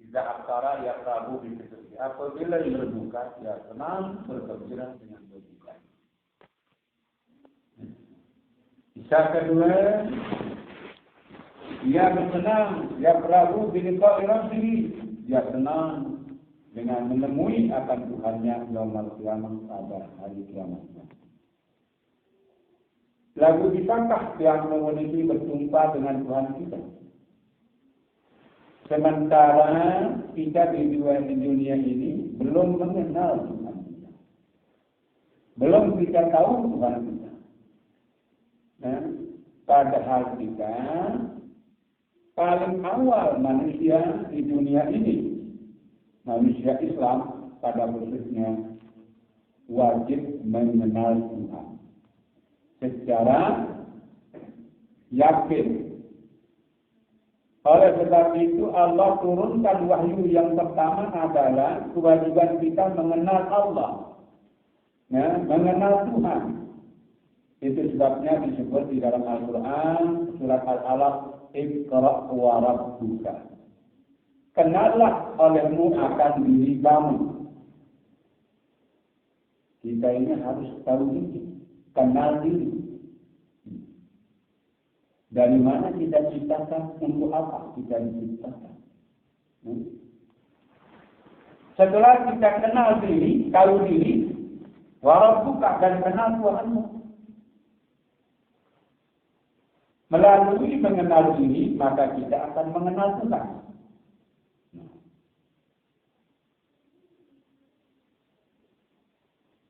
Jika aksara ya Prabu begitu. Apabila berbuka, ya senang bergembira dengan berbuka. Kisah kedua, dia bersenang, ya Prabu biliqa'i rabbih, dia senang dengan menemui akan Tuhannya yaumul qiyamah pada hari kiamat. Lagu bisakah yang memiliki berjumpa dengan Tuhan kita? Sementara kita di dunia ini belum mengenal Tuhan kita. Belum kita tahu Tuhan kita. Nah, padahal kita paling awal manusia di dunia ini, manusia Islam pada khususnya wajib mengenal Tuhan secara yakin. Oleh sebab itu Allah turunkan wahyu yang pertama adalah kewajiban kita mengenal Allah, ya, mengenal Tuhan. Itu sebabnya disebut di dalam Al-Quran surat Al-Alaq, Iqra' wa rabbuka. Kenallah olehmu akan diri kamu. Kita ini harus tahu ini, kenal diri. Dari mana kita ciptakan, untuk apa kita diciptakan. Setelah kita kenal diri, tahu diri, warabbuka dan kenal Tuhanmu. Melalui mengenal diri, maka kita akan mengenal Tuhan.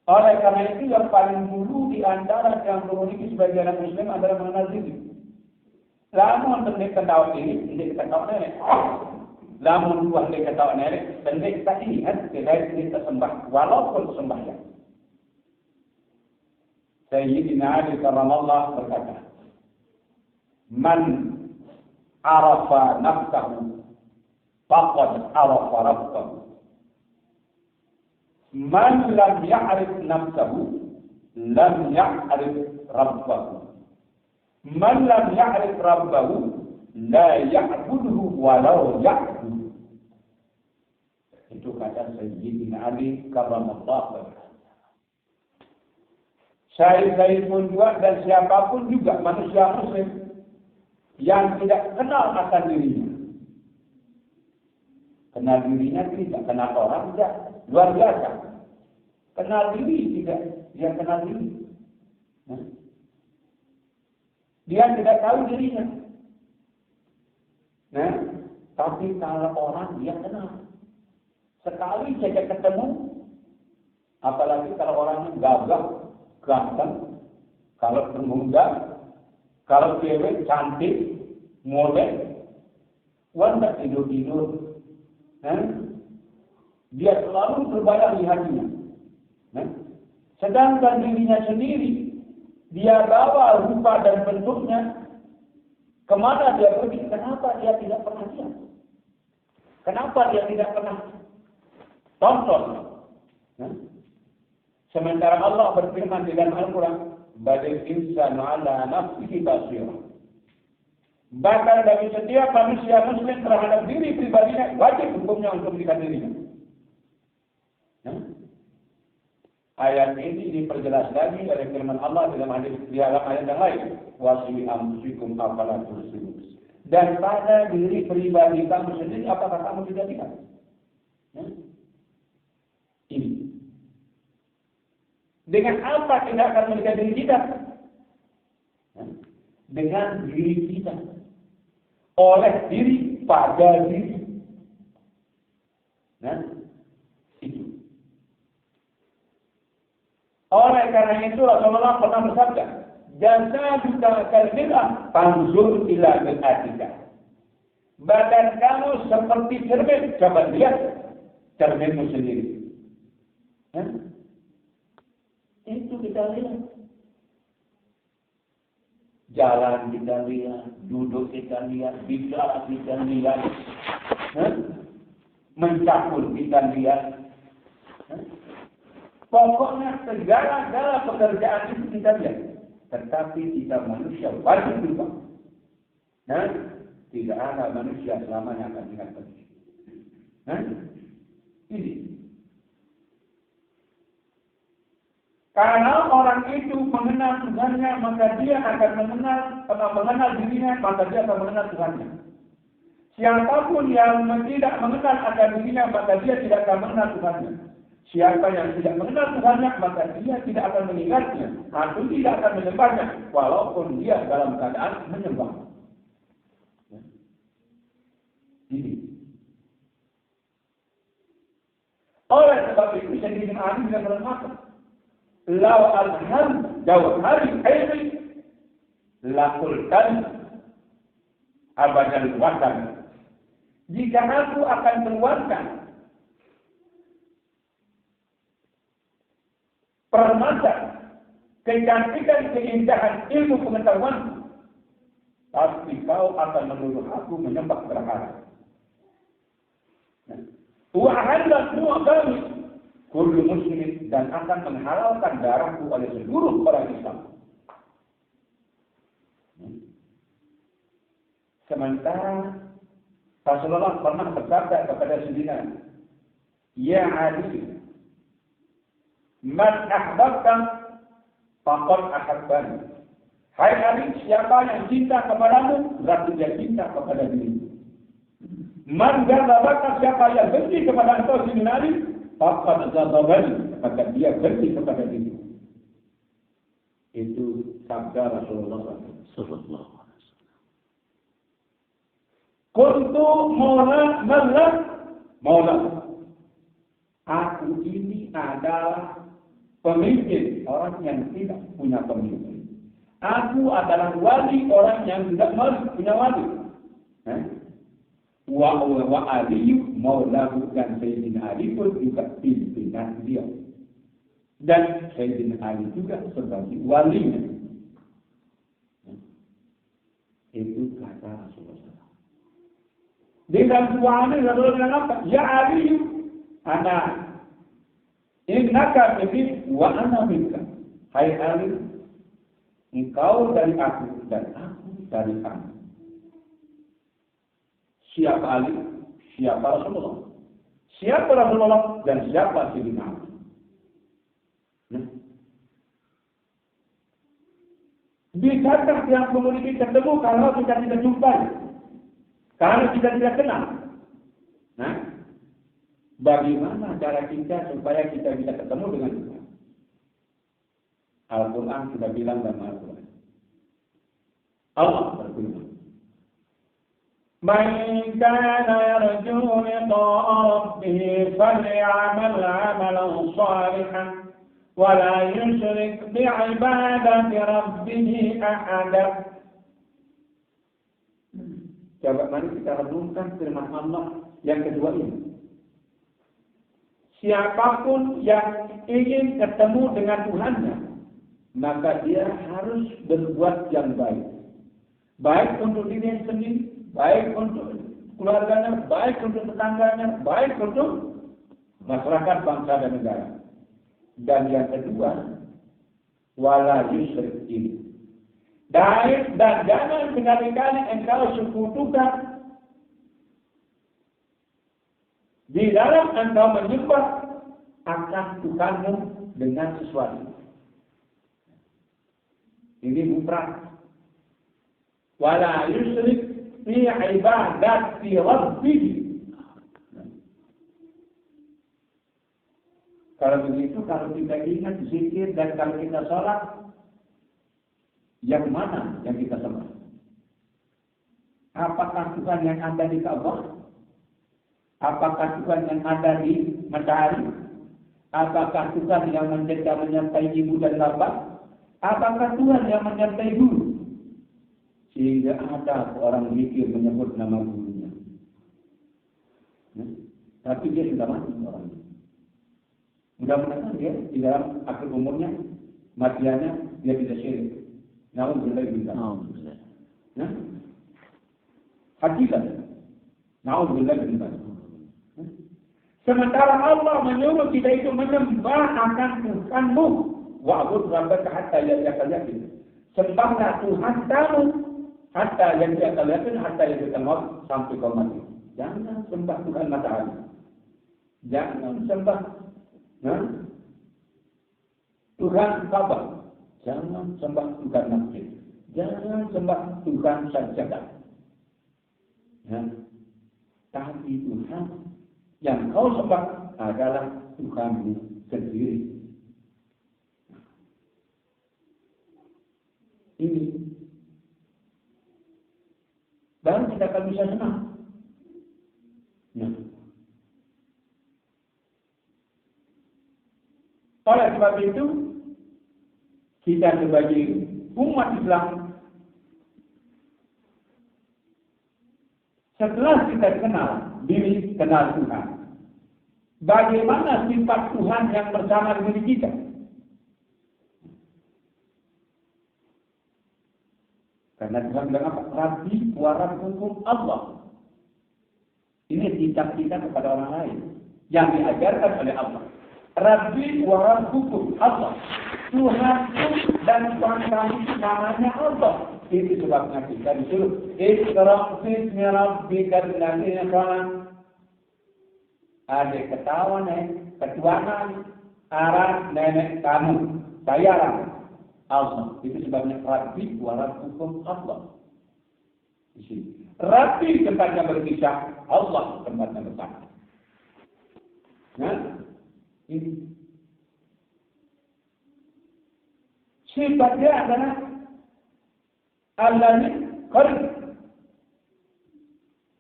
Oleh karena itu yang paling dulu di antara yang memiliki sebagian Muslim adalah mengenal diri. Lamun tendek ketawa ini, tendek ketawa nenek. Lamun dua tendek ketawa nenek, tendek tak ingat tidak kita sembah, walaupun sembahyang. Sayyidina Ali karramallahu berkata, "Man arafa nafsahu, faqad arafa rabbahu. Man lam ya'rif nafsahu, lam ya'rif rabbahu. Man lam ya'rif rabbahu, la ya'buduhu walau ya'budu." Itu kata Sayyidina Ali karramallahu wajhahu. Saya pun juga dan siapapun juga manusia Muslim yang tidak kenal akan dirinya. Kenal dirinya tidak, kenal orang tidak. Luar biasa. Kenal diri tidak, dia kenal diri. Dia tidak tahu dirinya. Nah, tapi kalau orang dia kenal. Sekali saja ketemu, apalagi kalau orangnya gagah, ganteng, kalau pemuda, kalau cewek cantik, model, wanda tidur-tidur. Dia selalu terbayang di hatinya. Sedangkan dirinya sendiri, dia bawa rupa dan bentuknya, kemana dia pergi, kenapa dia tidak pernah lihat? Kenapa dia tidak pernah tonton? Sementara Allah berfirman di dalam Al-Quran, "Badil insanu ala nafsihi basirah." Bahkan bagi setiap manusia Muslim terhadap diri pribadinya, wajib hukumnya untuk melihat dirinya. Ayat ini diperjelas lagi oleh firman Allah dalam ayat yang lain. Wasi amsikum afala tubsirun. Dan pada diri pribadi kamu sendiri, apakah kamu tidak lihat? Ini. Dengan apa kita akan melihat diri kita? Dengan diri kita. Oleh diri, pada diri. Itu. Oleh karena itu Rasulullah pernah bersabda, "Jasaduka kalbirah, tanzur ila bil-atika." Badan kamu seperti cermin, coba lihat cerminmu sendiri. Itu kita lihat. Jalan kita lihat, duduk kita lihat, bicara kita lihat, mencakul kita lihat. Pokoknya segala pekerjaan itu kita lihat. Tetapi kita manusia wajib berubah. Tidak ada manusia selamanya akan ingat begitu. Nah, ini. Karena orang itu mengenal Tuhannya, maka dia akan mengenal dirinya, maka dia akan mengenal Tuhannya. Siapapun yang tidak mengenal akan dirinya, maka dia tidak akan mengenal Tuhannya. Siapa yang tidak mengenal Tuhannya, maka dia tidak akan mengingatnya, atau tidak akan menyembahnya, walaupun dia dalam keadaan menyembah. Ini. Oleh sebab itu, Sayyidina Ali tidak berkata, "Lau alham jawhari ilmi lakultan abadal wasan." Jika aku akan keluarkan permata kecantikan keindahan ilmu pengetahuan, pasti kau akan menuduh aku menyembah berhala. Wahalla semua kami kullu muslim, dan akan menghalalkan darahku oleh seluruh orang Islam. Sementara Rasulullah pernah berkata kepada Sayyidina, "Ya Ali, man ahbabta faqad ahabbani." Hai Ali, siapa yang cinta kepadamu, berarti dia cinta kepada dirimu. Man ghadabaka, siapa yang benci kepada engkau Sayyidina Ali, faqad ghadabani, maka dia benci kepada dirimu. Itu sabda Rasulullah sallallahu. Kuntu maula. Aku ini adalah pemimpin orang yang tidak punya pemimpin. Aku adalah wali orang yang tidak punya wali. Wa Ali maulahu, dan Sayyidina Ali pun juga pimpinan dia. Dan Sayyidina Ali juga sebagai walinya. Itu kata Rasulullah. Di dalam sebuah hadis Rasulullah bilang apa? Ya Ali, ana innaka minni wa ana minka. Hai Ali, engkau dari aku dan aku dari kamu. Siapa Ali? Siapa Rasulullah? Siapa Rasulullah dan siapa Sayyidina Ali? Bisakah yang kemudian kita ketemu kalau kita tidak jumpa? Kalau kita tidak kenal? Nah, bagaimana cara kita supaya kita bisa ketemu dengan Tuhan? Al-Quran sudah bilang dalam Al-Quran. Allah berfirman, "Man kana yarju liqa'a rabbih falyamal 'amalan shalihan wa la yushrik bi'ibadati rabbih ahada." Coba mari kita renungkan firman Allah yang kedua ini. Siapapun yang ingin ketemu dengan Tuhannya, maka dia harus berbuat yang baik. Baik untuk dirinya sendiri, baik untuk keluarganya, baik untuk tetangganya, baik untuk masyarakat, bangsa dan negara. Dan yang kedua, wala yusyrik ini. Dan jangan sekali-kali engkau sekutukan di dalam engkau menyembah akan Tuhanmu dengan sesuatu. Ini mutlak. Wala yusyrik fi ibadati rabbih. Kalau begitu, kalau kita ingat zikir dan kalau kita sholat, yang mana yang kita sembah? Apakah Tuhan yang ada di Ka'bah? Apakah Tuhan yang ada di matahari? Apakah Tuhan yang menyertai ibu dan bapak? Apakah Tuhan yang menyertai guru? Sehingga ada orang mikir menyebut nama gurunya. Tapi dia sudah mati orang itu. Mudah-mudahan dia di dalam akhir umurnya, matiannya dia tidak syirik. Na'udzubillah. Nah, hakikat. Na'udzubillah. Sementara Allah menyuruh kita itu menyembah akan Tuhanmu. Wa'bud rabbaka hatta ya'tiyakal yaqin. Sembahlah Tuhan kamu hatta ya'tiyakal yaqin, hatta ya'tiyakal maut, sampai kau mati. Jangan sembah Tuhan matahari. Jangan sembah Tuhan Ka'bah. Jangan sembah Tuhan masjid. Jangan sembah Tuhan sajadah. Tapi Tuhan yang kau sembah adalah Tuhanmu sendiri. Ini. Dan kita akan bisa senang. Oleh sebab itu, kita sebagai umat Islam, setelah kita kenal diri, kenal Tuhan, bagaimana sifat Tuhan yang bersama dengan kita? Karena Tuhan bilang apa? Rabbi wa rabbukum Allah. Ini titah kita kepada orang lain yang diajarkan oleh Allah. Rabbi wa rabbukum Allah. Tuhanku dan Tuhan kami namanya Allah. Itu sebabnya kita disuruh Iqra' bismi rabbikal ladzi khalaq. Ada ketawa ketuanan arah nenek kamu. Saya Allah. Itu sebabnya Rabbi wa rabbukum Allah. Di sini. Rabbi tempatnya berpisah, Allah tempatnya bersama. Ini sifatnya adalah Allazi khalaq.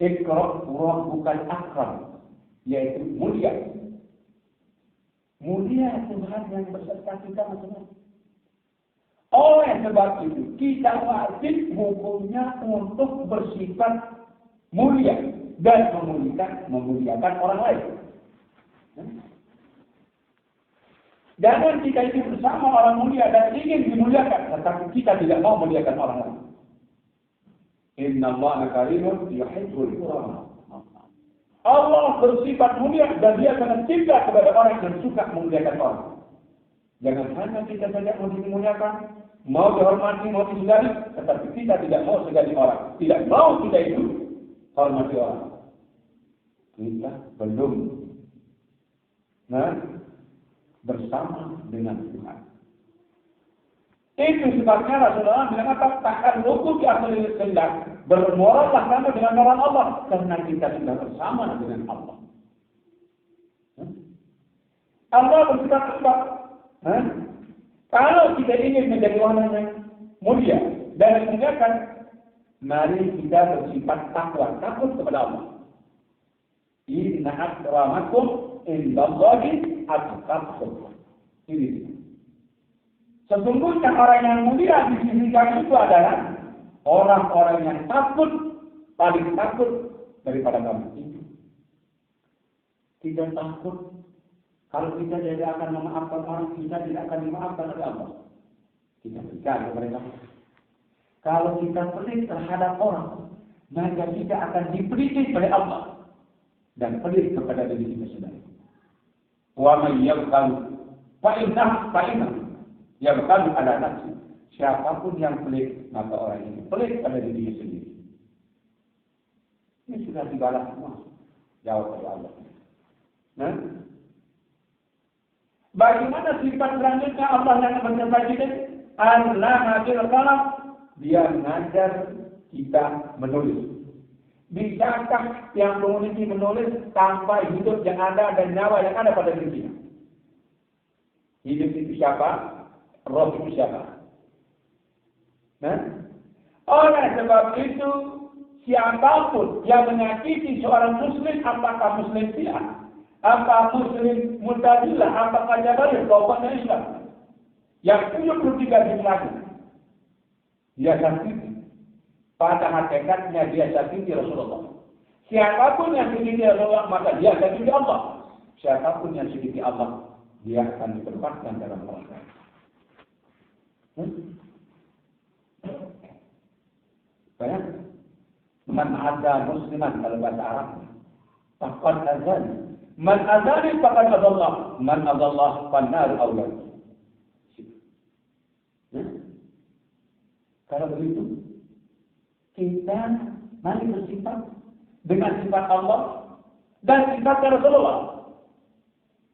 Iqra' rabbukal akram, yaitu mulia. Mulia Tuhan yang beserta kita masing-masing. Oleh sebab itu, kita wajib hukumnya untuk bersifat mulia dan memuliakan orang lain. Jangan kita ini bersama orang mulia dan ingin dimuliakan, tetapi kita tidak mau memuliakan orang lain. Inna Allaha karimun yuhibbul kurama. Allah bersifat mulia dan Dia sangat cinta kepada orang yang suka memuliakan orang. Jangan hanya kita saja mau dimuliakan, mau dihormati, mau disegani, tetapi kita tidak mau segani orang. Tidak mau kita itu hormati orang. Kita belum bersama dengan Tuhan. Itu sebabnya Rasulullah bilang apa? Takkan luku di akhir kehendak. Bermorallah kamu dengan moral Allah, karena kita sudah bersama dengan Allah. Allah bersifat apa? Kalau kita ingin menjadi orang yang mulia dan memuliakan, mari kita bersifat takwa, takut kepada Allah. Inna akramakum indallahi atqakum. Ini. Sesungguhnya orang yang mulia di sisi kami itu adalah orang-orang yang takut, paling takut daripada kami. Tidak takut. Kalau kita tidak akan memaafkan orang, kita tidak akan dimaafkan oleh Allah. Kita berikan kepada mereka. Kalau kita pelit terhadap orang, maka kita akan dipeliti oleh Allah dan pelit kepada diri kita sendiri. Wa may yabkhal fa inna yabkhal ala nafsi. Siapapun yang pelit, maka orang ini pelit pada dirinya sendiri. Ini sudah dibalas semua. Jawab oleh Allah. Bagaimana sifat selanjutnya Allah yang bersifat kita? Al-Lamahil Qalam. Dia mengajar kita menulis. Bisakah yang memiliki menulis tanpa hidup yang ada dan nyawa yang ada pada dirinya? Hidup itu siapa? Roh itu siapa? Oleh sebab itu, siapapun yang menyakiti seorang muslim, apakah muslim Syiah, apa muslim Mu'tazilah, apakah Jabariyah, pokoknya Islam, yang 73 lagi, dia sakiti. Pada hakikatnya dia sakiti Rasulullah. Siapapun yang sakiti Rasulullah, maka dia sakiti Allah. Siapapun yang sakiti Allah, dia akan ditempatkan dalam neraka. Bayang, man ada musliman dalam bahasa Arab, faqad azan. Man azani faqad adallah, man adallah fannar awlad. Kalau begitu, kita mari bersifat dengan sifat Allah dan sifat Rasulullah.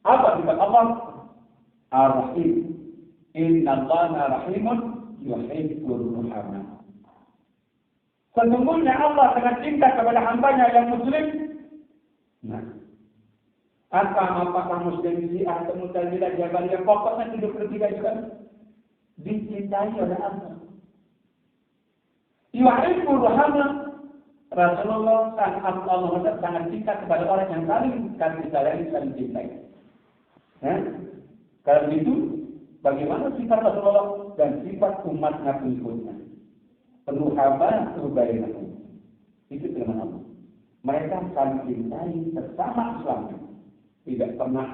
Apa sifat Allah? Ar-Rahim. Innallaha rahimun yuhibbur ruhama. Sesungguhnya Allah sangat cinta kepada hambanya yang muslim. Nah, apakah muslim Syiah atau Mu'tazilah Jabariyah pokoknya hidup bertiga juga dicintai oleh Allah. Yuhibbur ruhama. Rasulullah sangat cinta kepada orang yang saling kasih sayang, saling cintai. Karena itu, bagaimana sifat Rasulullah dan sifat umatnya pengikutnya? Penuh haba bainakum. Itu firman Allah. Mereka saling cintai bersama Islamnya, tidak pernah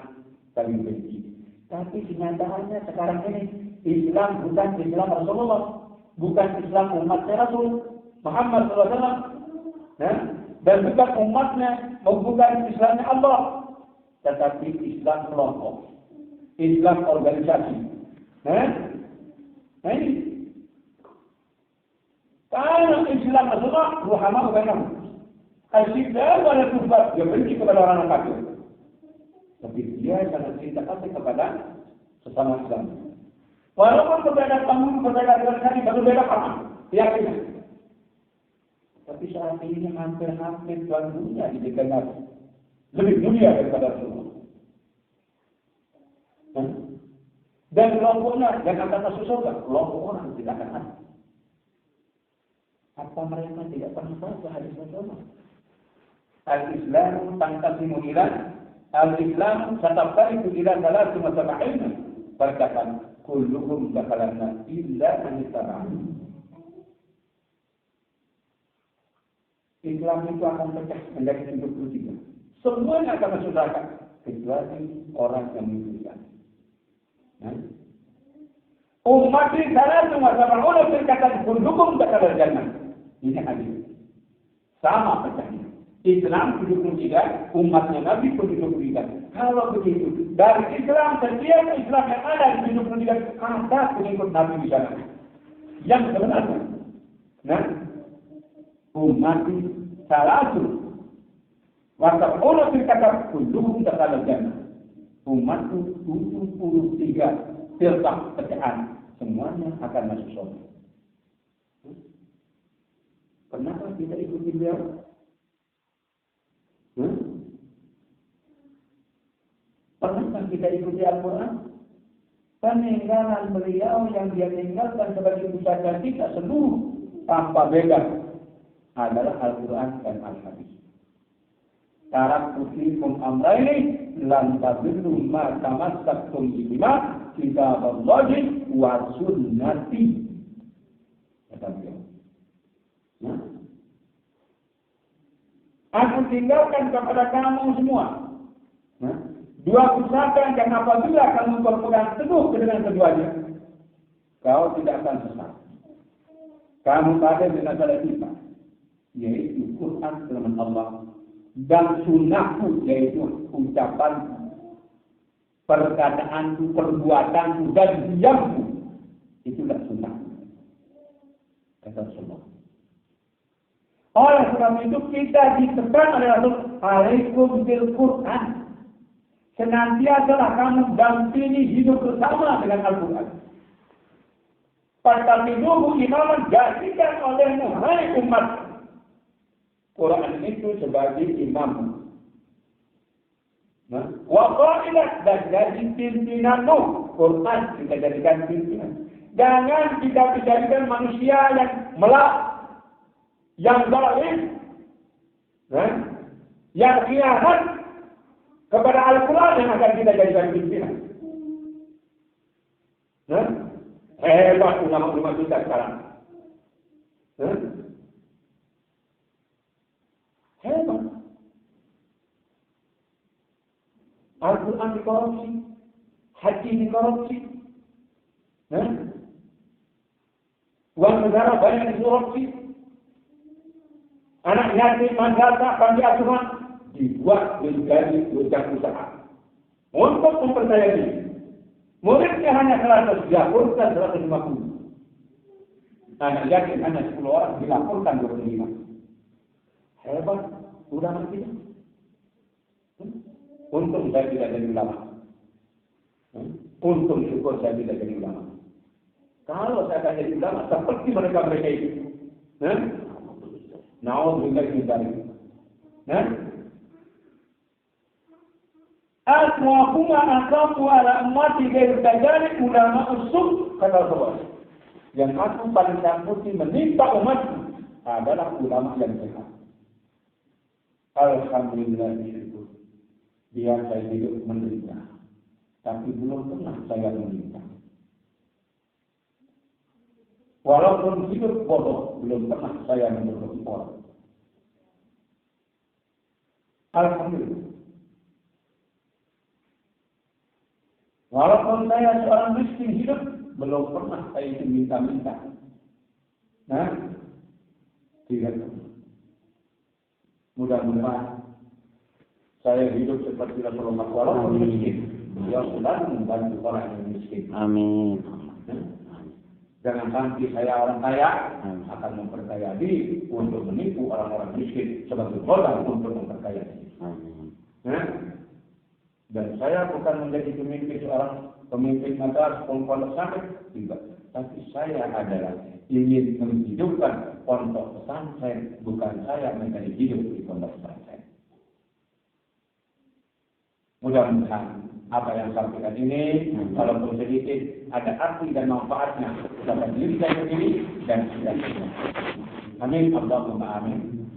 saling benci. Tapi kenyataannya sekarang ini Islam bukan Islam Rasulullah, bukan Islam umatnya Rasul Muhammad SAW. Dan bukan umatnya, bukan Islamnya Allah, tetapi Islam kelompok, Islam organisasi. Nah ini, karena Islam Rasulullah ruhama bainakum. Al-Islam wala kufar, dia benci kepada orang kafir, tapi dia sangat cinta kasih kepada sesama Islam. Walaupun berbeda panggung, berbeda organisasi, berbeda paham, keyakinan. Tapi saat ini hampir-hampir tuan dunia dikenal lebih mulia daripada Rasulullah. Dan kelompoknya yang akan masuk surga, kelompok orang tidak akan ada. Apa mereka tidak pernah baca hadis Rasulullah? Al-Islam tangtasimu ila Al-Islam satafariqu ila salatu wa sab'ina. Berkata, kulluhum dakhalanna illa man ittaba'ani. Islam itu akan pecah menjadi 73. Semuanya akan masuk neraka kecuali orang yang mengikuti. Umat ini salah semua sama Allah berkata pendukung bakal jannah. Ini hadis. Sama pecahnya. Islam 73, umatnya Nabi 73. Kalau begitu, dari Islam setiap Islam yang ada di 73 ada pengikut Nabi di sana. Yang sebenarnya. Umat salatu wasab'una berkata kulluhum dakhala jannah. Umatku 73 firqah pecahan, semuanya akan masuk surga. Kenapa kita ikuti beliau? Pernahkah kita ikuti Al-Quran? Peninggalan beliau yang dia tinggalkan sebagai pusaka kita seluruh tanpa beda adalah Al-Quran dan Al-Hadis. Taraktu fikum amrayni lan tadillu ma tamassaktum bihima kitaballahi wa sunnati. Kata beliau. Aku tinggalkan kepada kamu semua dua pusaka yang apabila kamu berpegang teguh dengan keduanya, kau tidak akan sesat. Kamu pada dengan salah kita, yaitu Quran firman Allah dan sunnahku, yaitu ucapan, perkataanku, perbuatanku dan diamku. Itulah sunnahku, kata Rasulullah. Oleh sebab itu kita ditekan oleh Rasul, alaikum bil Quran. Senantiasalah kamu dampingi hidup bersama dengan Al-Quran. Fatamiduhu imaman, jadikan olehmu hai umat Quran itu sebagai imam. Wa qailah, dan jadi pimpinanmu. Quran kita jadikan pimpinan. Jangan kita jadikan manusia yang melak, yang zalim, yang khianat kepada Al-Quran yang akan kita jadikan pimpinan. Hebat ulama-ulama kita sekarang. Hebat. Al-Quran dikorupsi, haji dikorupsi, uang negara banyak dikorupsi, anak yatim madrasah panti asuhan dibuat menjadi budak usaha untuk mempercayai diri. Muridnya hanya 100, dilaporkan 150. Anak yatim hanya 10 orang, dilaporkan 25. Hebat ulama kita. Untung saya tidak jadi ulama. Untung syukur saya tidak jadi ulama. Kalau saya akan jadi ulama seperti mereka itu. Na'udzubillah min dzalik. Asma'akuma asafu ala ummati ghairu dajjal ulama usul kata Rasulullah. Yang aku paling takuti menimpa umatku adalah ulama yang sehat. Alhamdulillah syukur. Biar saya hidup menderita, tapi belum pernah saya menderita. Walaupun hidup bodoh, belum pernah saya membodohi orang. Alhamdulillah. Walaupun saya seorang miskin hidup, belum pernah saya itu minta-minta. Tidak. Mudah-mudahan saya hidup seperti Rasulullah walaupun miskin. Dia sudah membantu orang yang miskin. Amin. Jangan sampai saya orang kaya akan memperkaya diri untuk menipu orang-orang miskin sebagai orang untuk memperkaya diri. Amin. Dan saya bukan menjadi seorang pemimpin atas pondok pesantren, tidak. Tapi saya adalah ingin menghidupkan pondok pesantren, bukan saya menjadi hidup di pondok pesantren. Mudah-mudahan apa yang saya sampaikan ini, walaupun sedikit, ada arti dan manfaatnya kepada diri saya sendiri dan sekitarnya. Amin. Allahumma amin.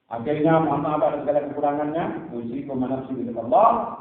Akhirnya mohon maaf atas segala kekurangannya. Usikum wa nafsi bi Allah.